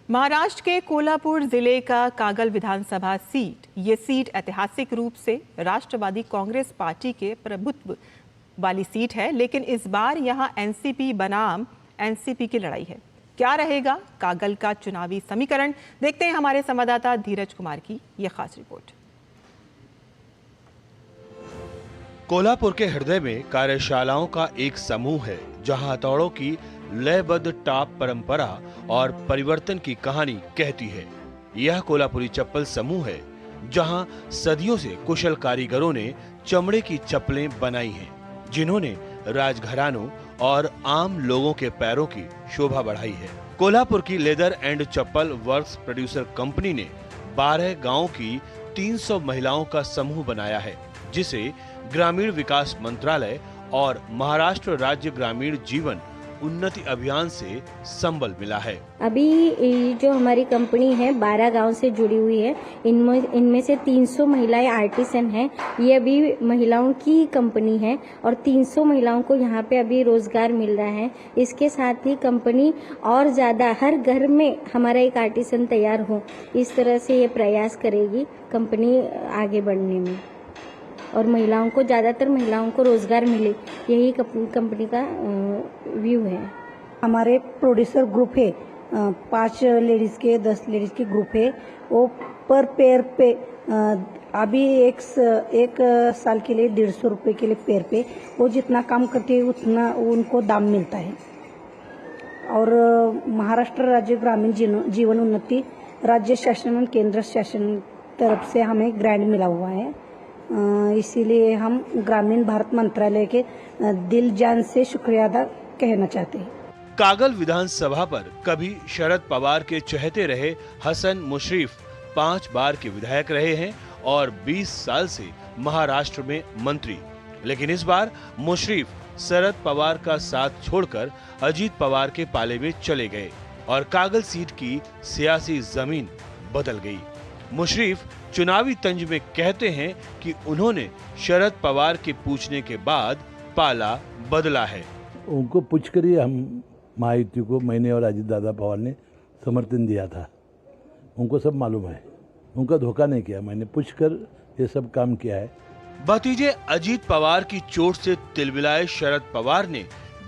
महाराष्ट्र के कोल्हापुर जिले का कागल विधानसभा सीट, ये सीट ऐतिहासिक रूप से राष्ट्रवादी कांग्रेस पार्टी के प्रभुत्व वाली सीट है, लेकिन इस बार यहां एनसीपी बनाम एनसीपी की लड़ाई है। क्या रहेगा कागल का चुनावी समीकरण, देखते हैं हमारे संवाददाता धीरज कुमार की यह खास रिपोर्ट। कोल्हापुर के हृदय में कार्यशालाओं का एक समूह है, जहां हथौड़ों की लयबद्ध टाप परंपरा और परिवर्तन की कहानी कहती है। यह कोल्हापुरी चप्पल समूह है, जहां सदियों से कुशल कारीगरों ने चमड़े की चप्पलें बनाई हैं, जिन्होंने राजघरानों और आम लोगों के पैरों की शोभा बढ़ाई है। कोल्हापुर की leather and chappal works producer company ने 12 गांवों की 300 महिलाओं का समूह बनाया है, जिसे ग्रामीण विकास मंत्रालय और महाराष्ट्र राज्य ग्रामीण जीवन उन्नति अभियान से संबल मिला है। अभी जो हमारी कंपनी है 12 गांव से जुड़ी हुई है, इनमें से 300 महिलाएं आर्टिसन हैं। ये अभी महिलाओं की कंपनी है और 300 महिलाओं को यहाँ पे अभी रोजगार मिल रहा है। इसके साथ ही कंपनी और ज्यादा हर घर में हमारा एक आर्टिसन तैयार हो, इस तरह से ये प्रयास करेगी कंपनी आगे बढ़ने में और महिलाओं को, ज्यादातर महिलाओं को रोजगार मिले, यही कंपनी का व्यू है। हमारे प्रोड्यूसर ग्रुप है, 5 लेडीज के 10 लेडीज के ग्रुप है। वो पर पेयर पे अभी एक साल के लिए 150 रुपए के लिए पेयर पे वो जितना काम करते हैं उतना उनको दाम मिलता है। और महाराष्ट्र राज्य ग्रामीण जीवन उन्नति राज्य शासन और केंद्र शासन तरफ से हमें ग्रांट मिला हुआ है, इसीलिए हम ग्रामीण भारत मंत्रालय के दिल जान से शुक्रिया अदा कहना चाहते हैं। कागल विधानसभा पर कभी शरद पवार के चहेते रहे हसन मुशर्रफ 5 बार के विधायक रहे हैं और 20 साल से महाराष्ट्र में मंत्री, लेकिन इस बार मुशर्रफ शरद पवार का साथ छोड़कर अजीत पवार के पाले में चले गए और कागल सीट की सियासी जमीन बदल गई। मुशर्रफ चुनावी तंज में कहते हैं कि उन्होंने शरद पवार के पूछने के बाद पाला बदला है। उनको पूछकर ही हम महायुति को, मैंने और अजीत दादा पवार ने समर्थन दिया था। उनको सब मालूम है, उनका धोखा नहीं किया, मैंने पूछकर ये सब काम किया है। भतीजे अजीत पवार की चोट से तिलमिलाए शरद पवार ने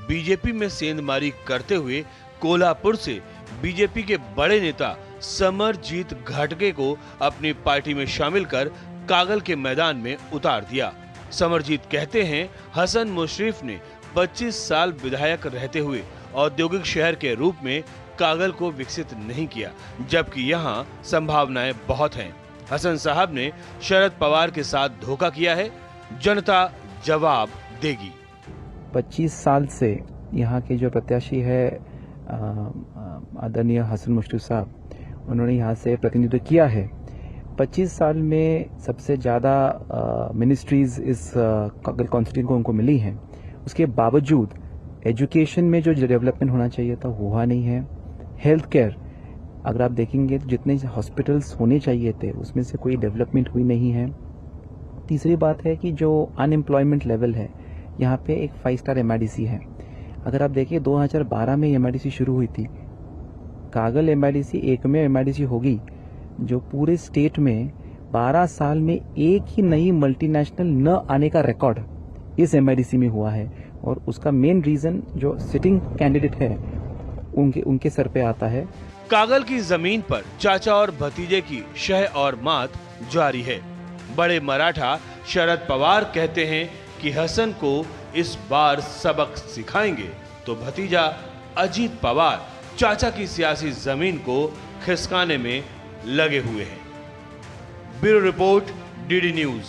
बीजेपी में सेंधमारी करते हुए कोल्हापुर से बीजेपी के बड़े नेता समरजीत घाटगे को अपनी पार्टी में शामिल कर कागल के मैदान में उतार दिया। समरजीत कहते हैं, हसन मुशर्रफ ने 25 साल विधायक रहते हुए औद्योगिक शहर के रूप में कागल को विकसित नहीं किया, जबकि यहाँ संभावनाएं बहुत हैं। हसन साहब ने शरद पवार के साथ धोखा किया है, जनता जवाब देगी। 25 साल से यहाँ के जो प्रत्याशी है आदरणीय हसन मुशर्रफ साहब, उन्होंने यहाँ से प्रतिनिधित्व किया है। 25 साल में सबसे ज़्यादा मिनिस्ट्रीज इस कागल कॉन्स्टिट्यूशन को उनको मिली हैं। उसके बावजूद एजुकेशन में जो डेवलपमेंट होना चाहिए था वो हुआ नहीं है। हेल्थ केयर अगर आप देखेंगे तो जितने हॉस्पिटल्स होने चाहिए थे उसमें से कोई डेवलपमेंट हुई नहीं है। तीसरी बात है कि जो अनएम्प्लॉयमेंट लेवल है, यहाँ पे एक 5 स्टार MIDC है। अगर आप देखिए 2012 में MIDC शुरू हुई थी, कागल MIDC एकमेव MIDC होगी जो पूरे स्टेट में 12 साल में एक ही नई मल्टीनेशनल न आने का रिकॉर्ड इस MIDC में हुआ है। और उसका मेन रीजन जो सिटिंग कैंडिडेट है उनके सर पे आता है। कागल की जमीन पर चाचा और भतीजे की शह और मात जारी है। बड़े मराठा शरद पवार कहते हैं कि हसन को इस बार सबक सिखाएंगे, तो भतीजा अजीत पवार चाचा की सियासी जमीन को खिसकाने में लगे हुए हैं। Bureau report, DD news.